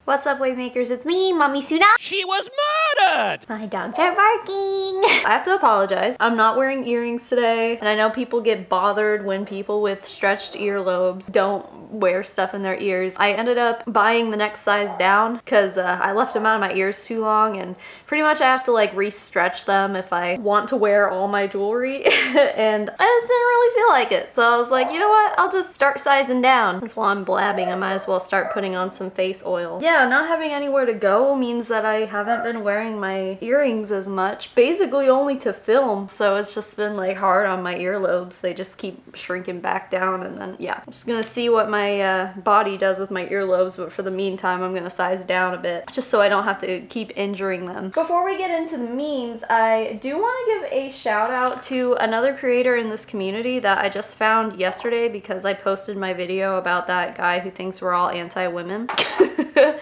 What's up, Wavemakers? It's me, Mommy Suna. She was murdered! My dogs are barking. I have to apologize. I'm not wearing earrings today, and I know people get bothered when people with stretched earlobes don't wear stuff in their ears. I ended up buying the next size down because I left them out of my ears too long, and pretty much I have to like re-stretch them if I want to wear all my jewelry, and I just didn't really feel like it. So I was like, you know what? I'll just start sizing down. Because while I'm blabbing, I might as well start putting on some face oil. Yeah, not having anywhere to go means that I haven't been wearing my earrings as much, basically only to film. So it's just been like hard on my earlobes. They just keep shrinking back down, and then yeah, I'm just gonna see what my body does with my earlobes, but for the meantime I'm gonna size down a bit just so I don't have to keep injuring them. Before we get into the memes, I do want to give a shout out to another creator in this community that I just found yesterday because I posted my video about that guy who thinks we're all anti-women.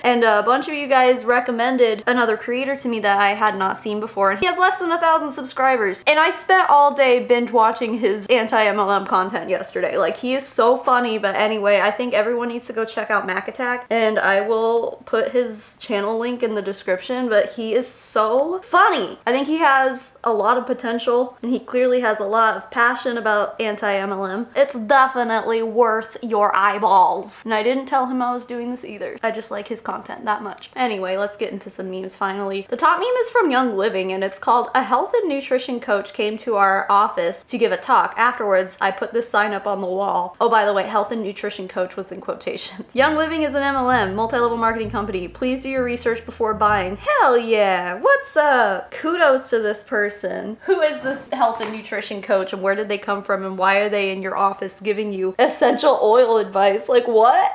And a bunch of you guys recommended another creator to me that I had not seen before, and he has less than 1,000 subscribers. And I spent all day binge watching his anti-MLM content yesterday. Like, he is so funny. But anyway, I think everyone needs to go check out Mac Attack, and I will put his channel link in the description. But he is so funny. I think he has a lot of potential, and he clearly has a lot of passion about anti-MLM. It's definitely worth your eyeballs. And I didn't tell him I was doing this either. I just like his content that much. Anyway, let's get into some memes finally. The top meme is from Young Living, and it's called "A health and nutrition coach came to our office to give a talk. Afterwards, I put this sign up on the wall." Oh, by the way, health and nutrition coach was in quotations. Young Living is an MLM, multi-level marketing company. Please do your research before buying. Hell yeah, what's up? Kudos to this person. Who is this health and nutrition coach, and where did they come from, and why are they in your office giving you essential oil advice? Like, what?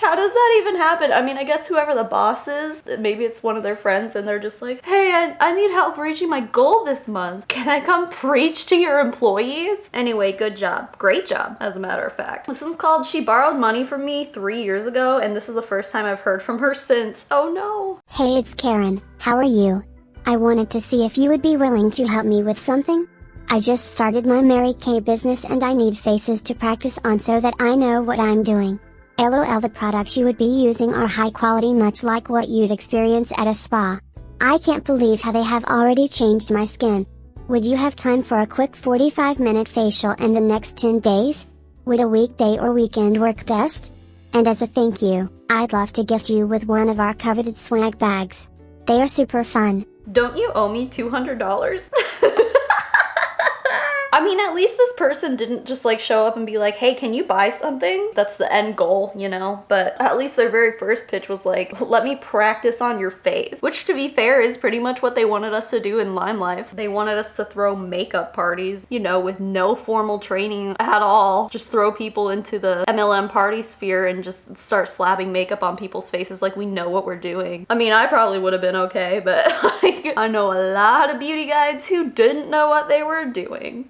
How does that even happen? I mean, I guess whoever the boss is, maybe it's one of their friends, and they're just like, "Hey, I need help reaching my goal this month. Can I come preach to your employees?" Anyway, good job. Great job, as a matter of fact. This one's called "She borrowed money from me 3 years ago, and this is the first time I've heard from her since. Oh no." Hey, it's Karen. How are you? I wanted to see if you would be willing to help me with something. I just started my Mary Kay business and I need faces to practice on so that I know what I'm doing. LOL, the products you would be using are high quality, much like what you'd experience at a spa. I can't believe how they have already changed my skin. Would you have time for a quick 45-minute facial in the next 10 days? Would a weekday or weekend work best? And as a thank you, I'd love to gift you with one of our coveted swag bags. They are super fun. Don't you owe me $200? I mean, at least this person didn't just like show up and be like, "Hey, can you buy something?" That's the end goal, you know? But at least their very first pitch was like, "Let me practice on your face." Which, to be fair, is pretty much what they wanted us to do in Lime Life. They wanted us to throw makeup parties, you know, with no formal training at all. Just throw people into the MLM party sphere and just start slapping makeup on people's faces like we know what we're doing. I mean, I probably would have been okay, but like, I know a lot of beauty guides who didn't know what they were doing.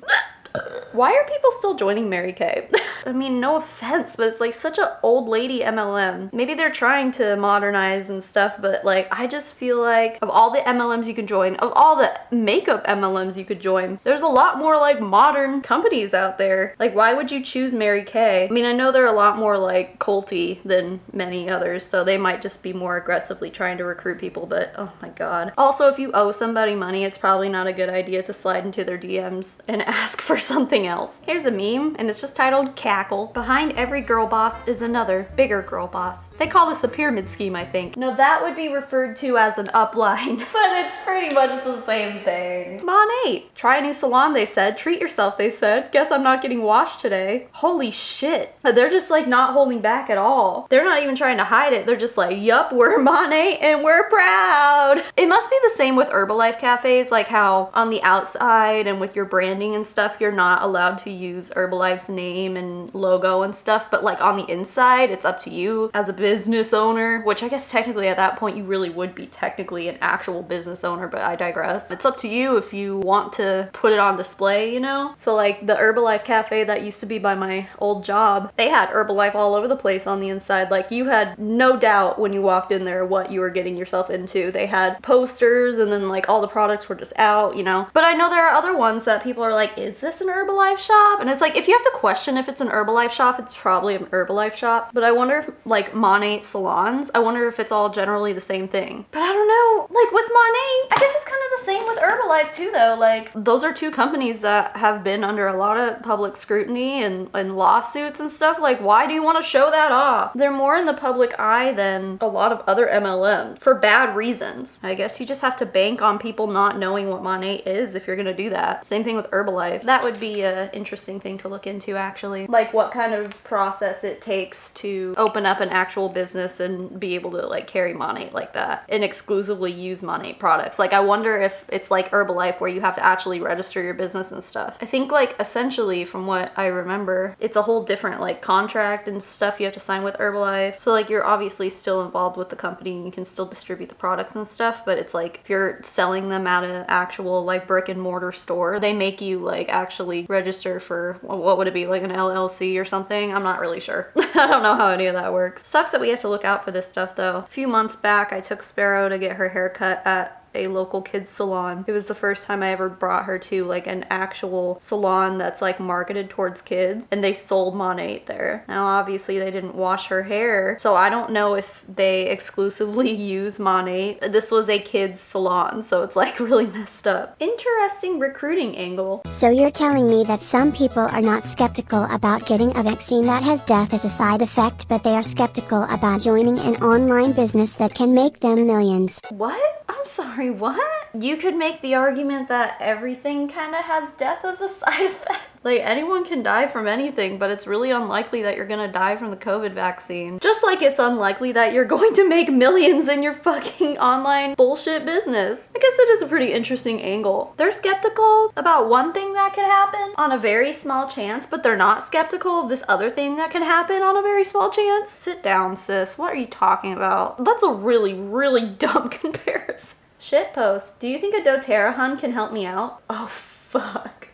Why are people still joining Mary Kay? I mean, no offense, but it's like such an old lady MLM. Maybe they're trying to modernize and stuff, but like, I just feel like of all the MLMs you can join, of all the makeup MLMs you could join, there's a lot more like modern companies out there. Like, why would you choose Mary Kay? I mean, I know they're a lot more like culty than many others, so they might just be more aggressively trying to recruit people, but oh my god. Also, if you owe somebody money, it's probably not a good idea to slide into their DMs and ask for something else. Here's a meme, and it's just titled "Cackle." Behind every girl boss is another, bigger girl boss. They call this a pyramid scheme, I think. No, that would be referred to as an upline, but it's pretty much the same thing. Monet. Try a new salon, they said. Treat yourself, they said. Guess I'm not getting washed today. Holy shit. They're just like not holding back at all. They're not even trying to hide it. They're just like, yup, we're Monet and we're proud. It must be the same with Herbalife cafes, like how on the outside and with your branding and stuff, you're not allowed to use Herbalife's name and logo and stuff, but like on the inside, it's up to you as a business owner, which I guess technically at that point you really would be technically an actual business owner, but I digress. It's up to you if you want to put it on display, you know? So like the Herbalife cafe that used to be by my old job, they had Herbalife all over the place on the inside. Like, you had no doubt when you walked in there what you were getting yourself into. They had posters, and then like all the products were just out, you know? But I know there are other ones that people are like, is this an Herbalife? Herbalife shop. And it's like, if you have to question if it's an Herbalife shop, it's probably an Herbalife shop. But I wonder if, like, Monat salons, I wonder if it's all generally the same thing. But I don't know. Like, with Monat, I guess it's kind of the same with Herbalife too, though. Like, those are two companies that have been under a lot of public scrutiny and lawsuits and stuff. Like, why do you want to show that off? They're more in the public eye than a lot of other MLMs for bad reasons. I guess you just have to bank on people not knowing what Monat is if you're gonna do that. Same thing with Herbalife. That would be an interesting thing to look into, actually. Like, what kind of process it takes to open up an actual business and be able to, like, carry Monat like that and exclusively use Monat products. Like, I wonder if it's like Herbalife where you have to actually register your business and stuff. I think, like, essentially from what I remember, it's a whole different, like, contract and stuff you have to sign with Herbalife. So, like, you're obviously still involved with the company and you can still distribute the products and stuff, but it's like if you're selling them at an actual, like, brick and mortar store, they make you, like, actually register for, what would it be, like an LLC or something? I'm not really sure. I don't know how any of that works. Sucks that we have to look out for this stuff, though. A few months back, I took Sparrow to get her haircut at a local kids salon. It was the first time I ever brought her to, like, an actual salon that's, like, marketed towards kids, and they sold Monat there. Now obviously they didn't wash her hair, so I don't know if they exclusively use Monat. This was a kids salon, so it's, like, really messed up. Interesting recruiting angle. So you're telling me that some people are not skeptical about getting a vaccine that has death as a side effect, but they are skeptical about joining an online business that can make them millions. What? I'm sorry, what? You could make the argument that everything kind of has death as a side effect. Like, anyone can die from anything, but it's really unlikely that you're gonna die from the COVID vaccine. Just like it's unlikely that you're going to make millions in your fucking online bullshit business. I guess that is a pretty interesting angle. They're skeptical about one thing that could happen on a very small chance, but they're not skeptical of this other thing that can happen on a very small chance. Sit down, sis. What are you talking about? That's a really, really dumb comparison. Shitpost. Do you think a doTERRA hun can help me out? Oh, fuck.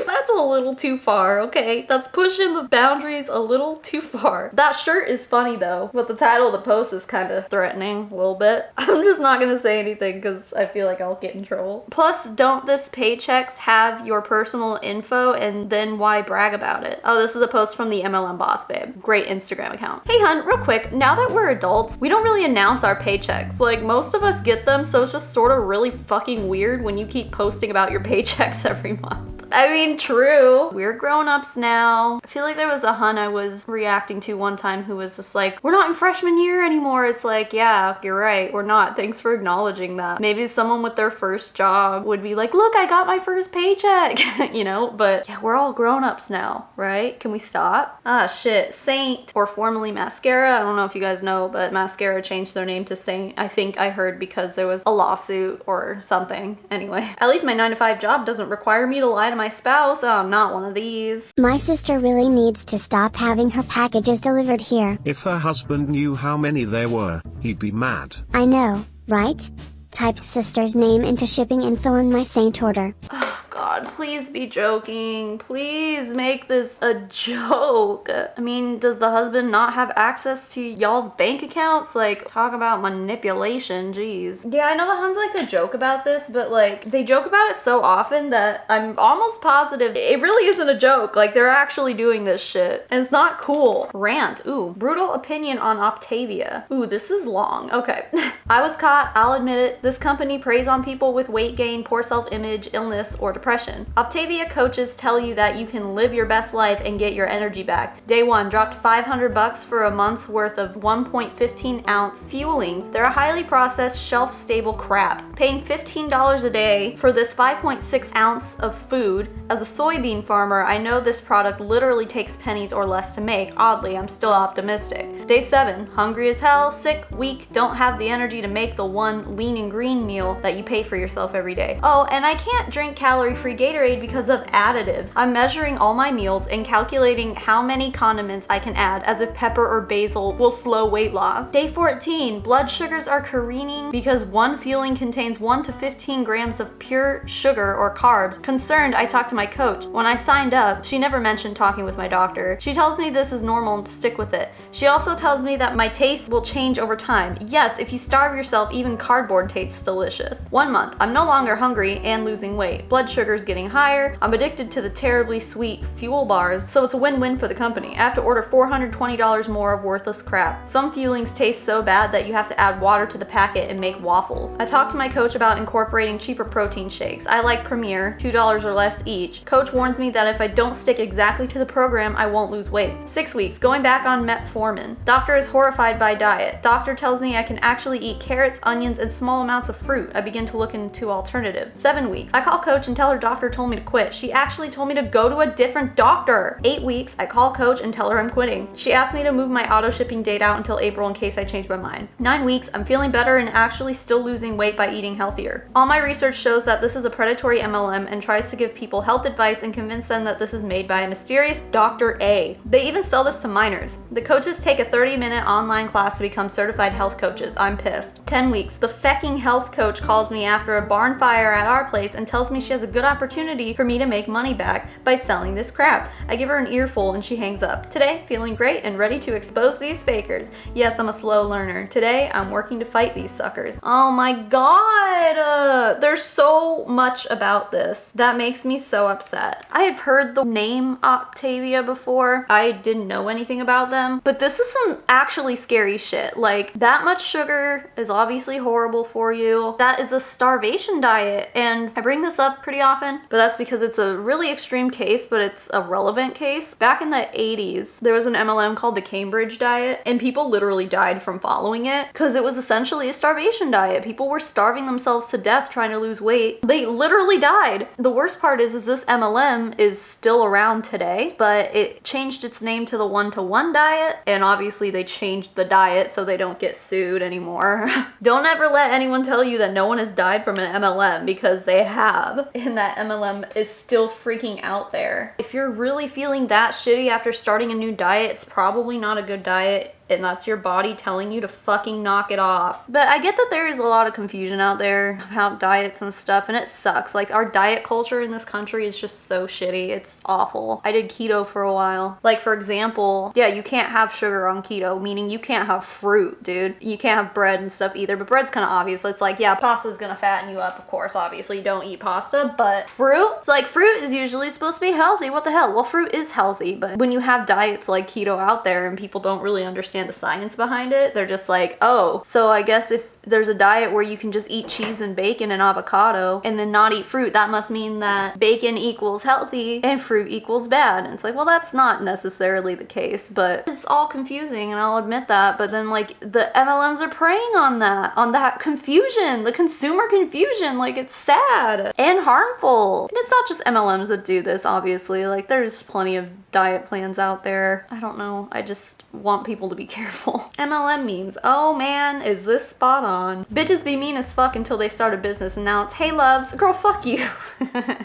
That's a little too far, okay? That's pushing the boundaries a little too far. That shirt is funny though, but the title of the post is kind of threatening a little bit. I'm just not gonna say anything because I feel like I'll get in trouble. Plus, don't this Paychex have your personal info, and then why brag about it? Oh, this is a post from the MLM Boss Babe. Great Instagram account. Hey hun, real quick, now that we're adults, we don't really announce our paychecks. Like, most of us get them, so it's just sort of really fucking weird when you keep posting about your paychecks every month. I mean, true. We're grown-ups now. I feel like there was a hun I was reacting to one time who was just like, we're not in freshman year anymore. It's like, yeah, you're right. We're not. Thanks for acknowledging that. Maybe someone with their first job would be like, look, I got my first paycheck, you know? But yeah, we're all grown-ups now, right? Can we stop? Ah, shit. Saint, or formerly Mascara. I don't know if you guys know, but Mascara changed their name to Saint. I think I heard because there was a lawsuit or something. Anyway, at least my 9-to-5 job doesn't require me to lie to my spouse. Oh, I'm not one of these. My sister really needs to stop having her packages delivered here. If her husband knew how many there were, he'd be mad. I know, right? Type sister's name into shipping info in my Saint order. Oh God, please be joking. Please make this a joke. I mean, does the husband not have access to y'all's bank accounts? Like, talk about manipulation, jeez. Yeah, I know the Huns like to joke about this, but like, they joke about it so often that I'm almost positive it really isn't a joke. Like, they're actually doing this shit. And it's not cool. Rant. Ooh, brutal opinion on Optavia. Ooh, this is long. Okay. I was caught, I'll admit it. This company preys on people with weight gain, poor self-image, illness, or depression. Optavia coaches tell you that you can live your best life and get your energy back. Day one, dropped $500 for a month's worth of 1.15 ounce fuelings. They're a highly processed, shelf-stable crap. Paying $15 a day for this 5.6 ounce of food. As a soybean farmer, I know this product literally takes pennies or less to make. Oddly, I'm still optimistic. Day 7, hungry as hell, sick, weak, don't have the energy to make the one lean and green meal that you pay for yourself every day. Oh, and I can't drink calorie-free Gatorade because of additives. I'm measuring all my meals and calculating how many condiments I can add, as if pepper or basil will slow weight loss. Day 14, blood sugars are careening because one fueling contains 1 to 15 grams of pure sugar or carbs. Concerned, I talked to my coach. When I signed up, she never mentioned talking with my doctor. She tells me this is normal and to stick with it. She also tells me that my taste will change over time. Yes, if you starve yourself, even cardboard tastes delicious. 1 month, I'm no longer hungry and losing weight. Blood sugar sugar's getting higher. I'm addicted to the terribly sweet fuel bars, so it's a win-win for the company. I have to order $420 more of worthless crap. Some fuelings taste so bad that you have to add water to the packet and make waffles. I talked to my coach about incorporating cheaper protein shakes. I like Premier, $2 or less each. Coach warns me that if I don't stick exactly to the program, I won't lose weight. 6 weeks, going back on metformin. Doctor is horrified by diet. Doctor tells me I can actually eat carrots, onions, and small amounts of fruit. I begin to look into alternatives. 7 weeks, I call coach and tell her doctor told me to quit. She actually told me to go to a different doctor. 8 weeks, I call coach and tell her I'm quitting. She asked me to move my auto shipping date out until April in case I change my mind. 9 weeks, I'm feeling better and actually still losing weight by eating healthier. All my research shows that this is a predatory MLM and tries to give people health advice and convince them that this is made by a mysterious Dr. A. They even sell this to minors. The coaches take a 30-minute online class to become certified health coaches. I'm pissed. 10 weeks, the fecking health coach calls me after a barn fire at our place and tells me she has a good opportunity for me to make money back by selling this crap. I give her an earful and she hangs up. Today, feeling great and ready to expose these fakers. Yes, I'm a slow learner. Today, I'm working to fight these suckers. Oh my god! There's so much about this that makes me so upset. I have heard the name Optavia before. I didn't know anything about them, but this is some actually scary shit. Like, that much sugar is obviously horrible for you. That is a starvation diet, and I bring this up pretty often, but that's because it's a really extreme case, but it's a relevant case. Back in the 80s, there was an MLM called the Cambridge diet, and people literally died from following it because it was essentially a starvation diet. People were starving themselves to death trying to lose weight. They literally died. The worst part is this MLM is still around today, but it changed its name to the one-to-one diet, and obviously they changed the diet so they don't get sued anymore. Don't ever let anyone tell you that no one has died from an MLM, because they have, and that MLM is still freaking out there. If you're really feeling that shitty after starting a new diet, it's probably not a good diet, and that's your body telling you to fucking knock it off. But I get that there is a lot of confusion out there about diets and stuff, and it sucks. Like, our diet culture in this country is just so shitty. It's awful. I did keto for a while. Like, for example, yeah, you can't have sugar on keto, meaning you can't have fruit, dude. You can't have bread and stuff either, but bread's kind of obvious. It's like, yeah, pasta's gonna fatten you up, of course, obviously. You don't eat pasta, but fruit? It's like, fruit is usually supposed to be healthy. What the hell? Well, fruit is healthy, but when you have diets like keto out there and people don't really understand the science behind it, they're just like, oh, so I guess if there's a diet where you can just eat cheese and bacon and avocado and then not eat fruit, that must mean that bacon equals healthy and fruit equals bad. And it's like, well, that's not necessarily the case, but it's all confusing, and I'll admit that. But then, like, the MLMs are preying on that confusion, the consumer confusion. Like, it's sad and harmful. And it's not just MLMs that do this, obviously. Like, there's plenty of diet plans out there. I don't know. I just want people to be careful. MLM memes. Oh man, is this spot on. Bitches be mean as fuck until they start a business, and now it's, hey loves, girl, fuck you.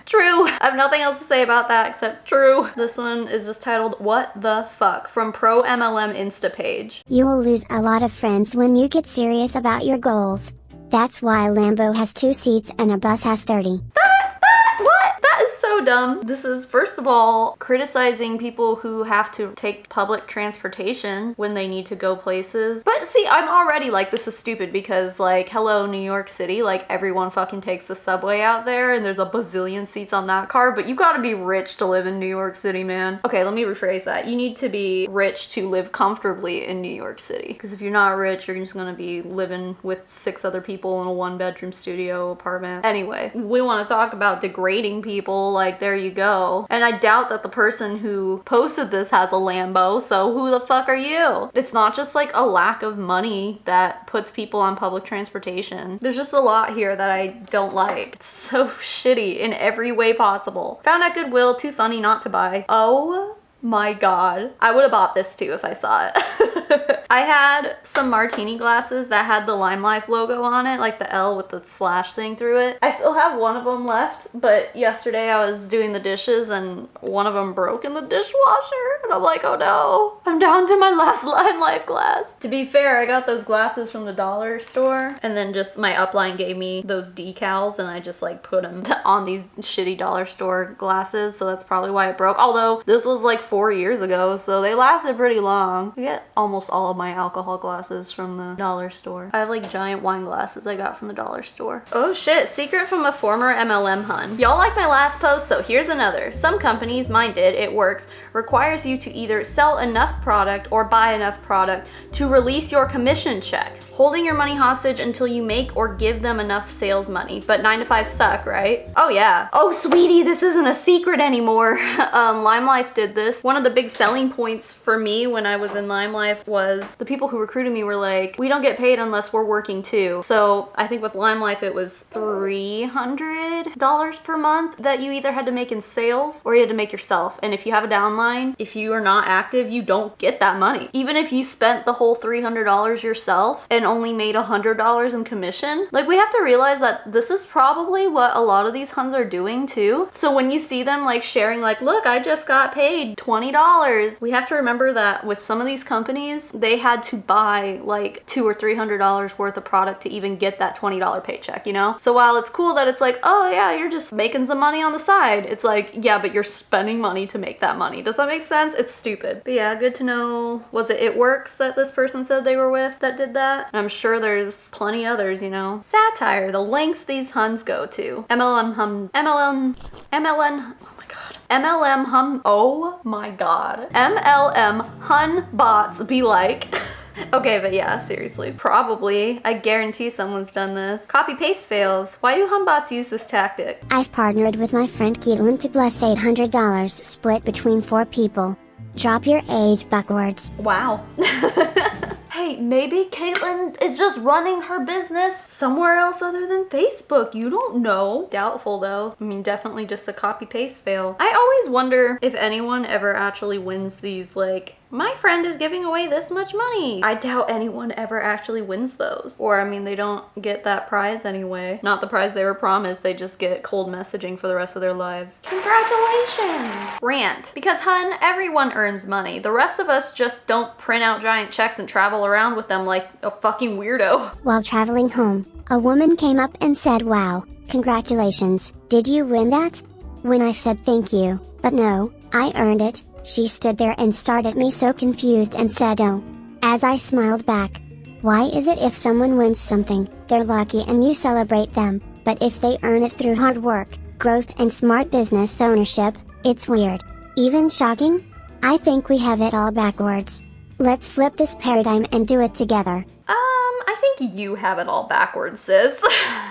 True. I have nothing else to say about that except true. This one is just titled, What the Fuck, from Pro MLM Insta page. You will lose a lot of friends when you get serious about your goals. That's why Lambo has 2 seats and a bus has 30. What? That is so dumb. This is, first of all, criticizing people who have to take public transportation when they need to go places. But see, I'm already like, this is stupid, because like, hello, New York City, like everyone fucking takes the subway out there and there's a bazillion seats on that car, but you gotta be rich to live in New York City, man. Okay, let me rephrase that. You need to be rich to live comfortably in New York City, because if you're not rich, you're just gonna be living with 6 other people in a 1-bedroom studio apartment. Anyway, we want to talk about degrading people. Like, there you go. And I doubt that the person who posted this has a Lambo, so who the fuck are you? It's not just like a lack of money that puts people on public transportation. There's just a lot here that I don't like. It's so shitty in every way possible. Found at Goodwill, too funny not to buy. Oh my god. I would have bought this too if I saw it. I had some martini glasses that had the Lime Life logo on it, like the L with the slash thing through it. I still have one of them left, but yesterday I was doing the dishes and one of them broke in the dishwasher, and I'm like, oh no, I'm down to my last Lime Life glass. To be fair, I got those glasses from the dollar store, and then just my upline gave me those decals, and I just like put them on these shitty dollar store glasses, so that's probably why it broke. Although this was like 4 years ago, so they lasted pretty long. I get almost all of my alcohol glasses from the dollar store. I have like giant wine glasses I got from the dollar store. Oh shit, secret from a former MLM hun. Y'all like my last post, so here's another. Some companies, mine did, it works, requires you to either sell enough product or buy enough product to release your commission check, holding your money hostage until you make or give them enough sales money. But 9 to 5 suck, right? Oh yeah. Oh sweetie, this isn't a secret anymore. LimeLife did this. One of the big selling points for me when I was in LimeLife was the people who recruited me were like, we don't get paid unless we're working too. So I think with LimeLife it was $300 per month that you either had to make in sales or you had to make yourself. And if you have a downline, if you are not active, you don't get that money. Even if you spent the whole $300 yourself and only made $100 in commission, like we have to realize that this is probably what a lot of these huns are doing too. So when you see them like sharing like, look, I just got paid $20, we have to remember that with some of these companies, they had to buy like $200 or $300 worth of product to even get that $20 paycheck, you know? So while it's cool that it's like, oh yeah, you're just making some money on the side, it's like, yeah, but you're spending money to make that money. Does that make sense? It's stupid. But yeah, good to know. Was it It Works that this person said they were with that did that? I'm sure there's plenty others, you know. Satire, the lengths these huns go to. MLM, oh my god. MLM hun bots be like. Okay, but yeah, seriously. Probably. I guarantee someone's done this. Copy paste fails. Why do humbots use this tactic? I've partnered with my friend Caitlin to bless $800 split between 4 people. Drop your age backwards. Wow. Hey, maybe Caitlin is just running her business somewhere else other than Facebook. You don't know. Doubtful though. I mean, definitely just a copy paste fail. I always wonder if anyone ever actually wins these, like, my friend is giving away this much money. I doubt anyone ever actually wins those. Or, I mean, they don't get that prize anyway. Not the prize they were promised. They just get cold messaging for the rest of their lives. Congratulations! Rant. Because, hun, everyone earns money. The rest of us just don't print out giant checks and travel around with them like a fucking weirdo. While traveling home, a woman came up and said, wow, congratulations, did you win that? When I said thank you, but no, I earned it, she stood there and stared at me so confused and said, oh. As I smiled back. Why is it if someone wins something, they're lucky and you celebrate them, but if they earn it through hard work, growth and smart business ownership, it's weird. Even shocking? I think we have it all backwards. Let's flip this paradigm and do it together. I think you have it all backwards, sis.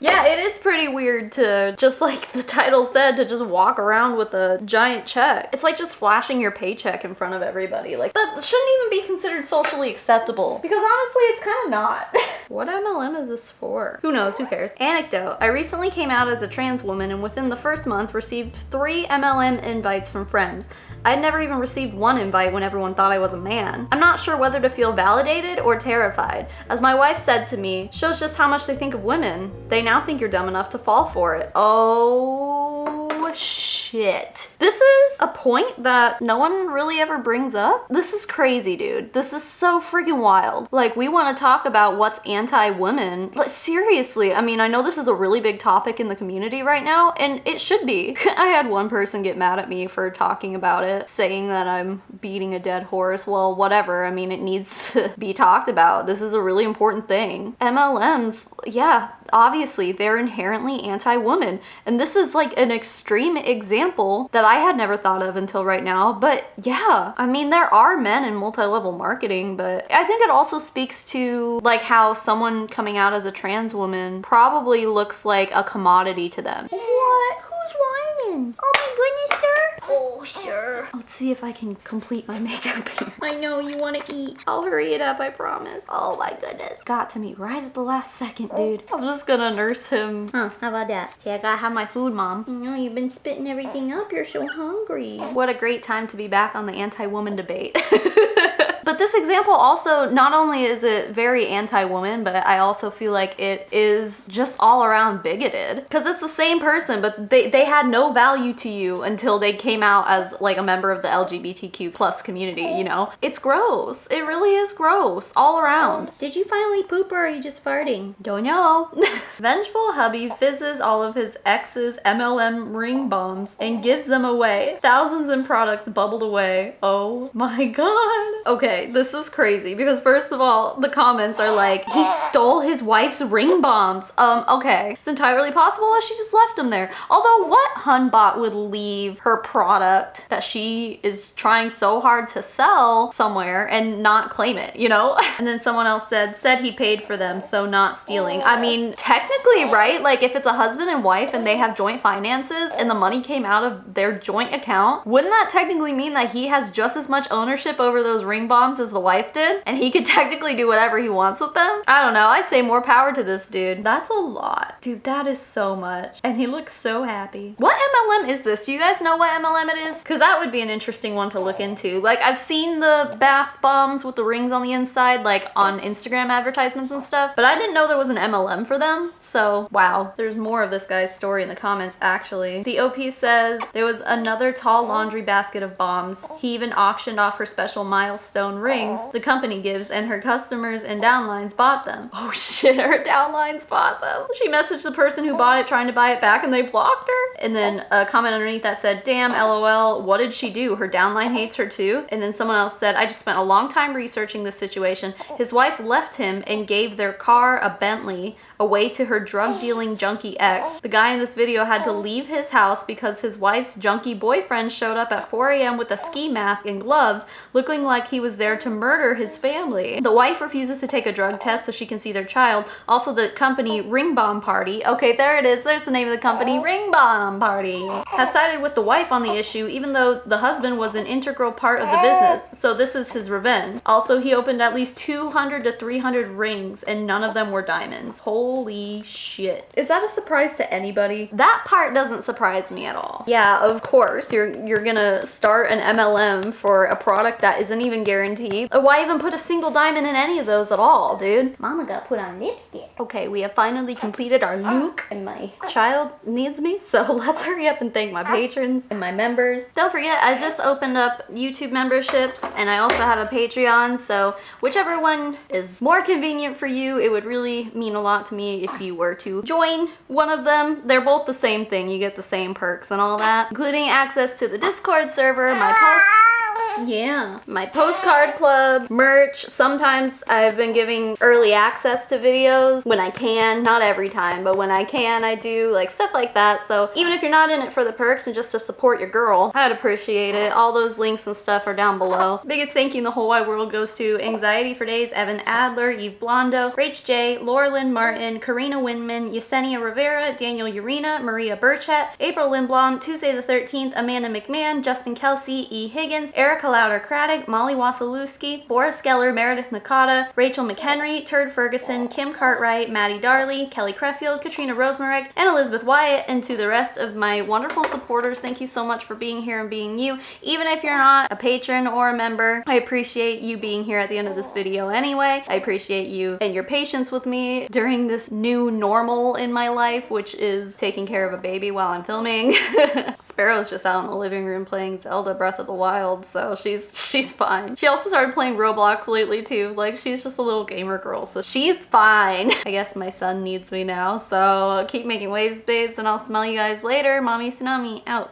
Yeah, it is pretty weird to, just like the title said, to just walk around with a giant check. It's like just flashing your paycheck in front of everybody. Like, that shouldn't even be considered socially acceptable. Because honestly, it's kind of not. What MLM is this for? Who knows? Who cares? Anecdote. I recently came out as a trans woman and within the first month received 3 MLM invites from friends. I'd never even received one invite when everyone thought I was a man. I'm not sure whether to feel validated or terrified. As my wife said to me, shows just how much they think of women. They now think you're dumb enough to fall for it. Oh shit. This is a point that no one really ever brings up. This is crazy, dude. This is so freaking wild. Like, we want to talk about what's anti-women. Like, seriously, I mean, I know this is a really big topic in the community right now, and it should be. I had one person get mad at me for talking about it, saying that I'm beating a dead horse. Well, whatever. I mean, it needs to be talked about. This is a really important thing. MLMs, yeah, obviously, they're inherently anti-woman. And this is like an extreme example that I had never thought of until right now. But yeah, I mean, there are men in multi-level marketing, but I think it also speaks to like how someone coming out as a trans woman probably looks like a commodity to them. What? Who's whining? Oh my goodness, sir. Oh, sure. Let's see if I can complete my makeup here. I know you want to eat. I'll hurry it up, I promise. Oh my goodness. Got to me right at the last second, dude. I'm just gonna nurse him. Huh, how about that? See, I gotta have my food, Mom. You know, you've been spitting everything up. You're so hungry. What a great time to be back on the anti-woman debate. But this example also, not only is it very anti-woman, but I also feel like it is just all around bigoted. Because it's the same person, but they had no value to you until they came out as like a member of the LGBTQ plus community, you know? It's gross. It really is gross all around. Did you finally poop or are you just farting? Don't know. Vengeful hubby fizzes all of his ex's MLM ring bombs and gives them away. Thousands in products bubbled away. Oh my god. Okay, this is crazy because first of all, the comments are like, he stole his wife's ring bombs. Okay. It's entirely possible that she just left them there. Although what Hunbot would leave her product that she is trying so hard to sell somewhere and not claim it, you know? And then someone else said he paid for them, so not stealing. I mean, technically, right? Like if it's a husband and wife and they have joint finances and the money came out of their joint account, wouldn't that technically mean that he has just as much ownership over those ring bombs as the wife did? And he could technically do whatever he wants with them? I don't know. I say more power to this dude. That's a lot. Dude, that is so much. And he looks so happy. What MLM is this? Do you guys know what MLM it is? Because that would be an interesting one to look into. Like I've seen the bath bombs with the rings on the inside, like on Instagram advertisements and stuff, but I didn't know there was an MLM for them. So wow, there's more of this guy's story in the comments actually. The OP says there was another tall laundry basket of bombs. He even auctioned off her special milestone rings the company gives and her customers and downlines bought them. Oh shit, her downlines bought them. She messaged the person who bought it trying to buy it back and they blocked her. And then a comment underneath that said, damn, LOL, what did she do? Her downline hates her too? And then someone else said, I just spent a long time researching this situation. His wife left him and gave their car, a Bentley, away to her drug-dealing junkie ex. The guy in this video had to leave his house because his wife's junkie boyfriend showed up at 4 a.m. with a ski mask and gloves, looking like he was there to murder his family. The wife refuses to take a drug test so she can see their child. Also, the company Ring Bomb Party, okay, there it is, there's the name of the company, Ring Bomb Party, has sided with the wife on the issue, even though the husband was an integral part of the business, so this is his revenge. Also, he opened at least 200 to 300 rings, and none of them were diamonds. Holy shit. Is that a surprise to anybody? That part doesn't surprise me at all. Yeah, of course, you're gonna start an MLM for a product that isn't even guaranteed. Why even put a single diamond in any of those at all, dude? Mama got put on lipstick. Okay, we have finally completed our look, and my child needs me, so let's hurry up and thank my patrons and my members. Don't forget, I just opened up YouTube memberships, and I also have a Patreon, so whichever one is more convenient for you, it would really mean a lot to me if you were to join one of them. They're both the same thing. You get the same perks and all that, including access to the Discord server, my postcard club, merch. Sometimes I've been giving early access to videos when I can, not every time, but when I can I do, like stuff like that. So even if you're not in it for the perks and just to support your girl, I'd appreciate it. All those links and stuff are down below. Biggest thank you in the whole wide world goes to Anxiety for Days, Evan Adler, Eve Blondo, Rach J, Laura Lynn Martin, Karina Winman, Yesenia Rivera, Daniel Urena, Maria Burchett, April Lindblom, Tuesday the 13th, Amanda McMahon, Justin Kelsey, E. Higgins, Erica Louder Craddock, Molly Wasilewski, Boris Geller, Meredith Nakata, Rachel McHenry, Turd Ferguson, Kim Cartwright, Maddie Darley, Kelly Creffield, Katrina Rosemarick, and Elizabeth Wyatt. And to the rest of my wonderful supporters, thank you so much for being here and being you. Even if you're not a patron or a member, I appreciate you being here at the end of this video anyway. I appreciate you and your patience with me during this new normal in my life, which is taking care of a baby while I'm filming. Sparrow's just out in the living room playing Zelda Breath of the Wild, so she's fine. She also started playing Roblox lately too. Like, she's just a little gamer girl, so she's fine. I guess my son needs me now, so keep making waves, babes, and I'll smell you guys later. Mommy Tsunami out.